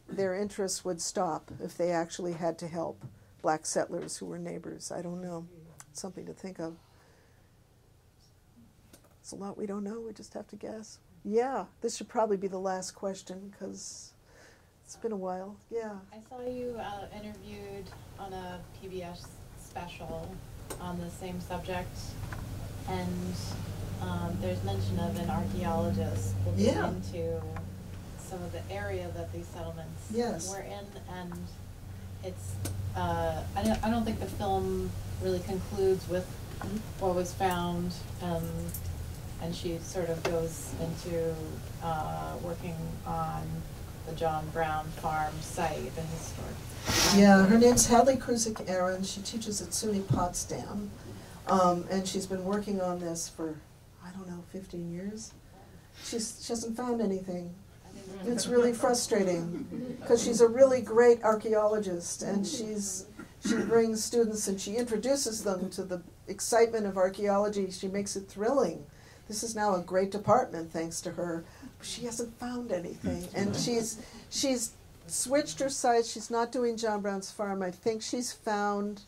their interests would stop if they actually had to help black settlers who were neighbors. I don't know. It's something to think of. It's a lot we don't know. We just have to guess. Yeah, this should probably be the last question because it's been a while. Yeah. I saw you interviewed on a PBS special on the same subject, and there's mention of an archaeologist looking into some of the area that these settlements were in, and it's I don't think the film really concludes with what was found. and she sort of goes into working on the John Brown farm site, the historic. Yeah, her name's Hadley Kruzik Aaron. She teaches at SUNY Potsdam, and she's been working on this for, I don't know, 15 years. She hasn't found anything. It's really frustrating because she's a really great archaeologist, and she brings students and she introduces them to the excitement of archaeology. She makes it thrilling. This is now a great department thanks to her. But she hasn't found anything, and she's switched her sites. She's not doing John Brown's farm. I think she's found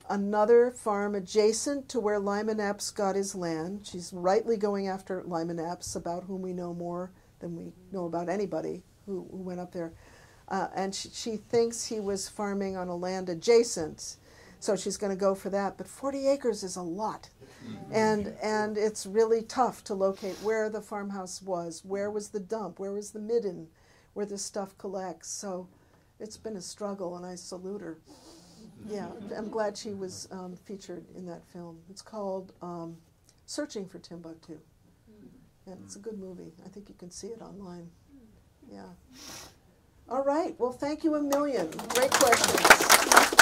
another farm adjacent to where Lyman Epps got his land. She's rightly going after Lyman Epps, about whom we know more than we know about anybody who went up there. And she thinks he was farming on a land adjacent, so she's going to go for that. But 40 acres is a lot, and it's really tough to locate where the farmhouse was, where was the dump, where was the midden, where this stuff collects. So it's been a struggle, and I salute her. Yeah, I'm glad she was featured in that film. It's called Searching for Timbuktu. And it's a good movie. I think you can see it online. Yeah. All right. Well, thank you a million. Great questions.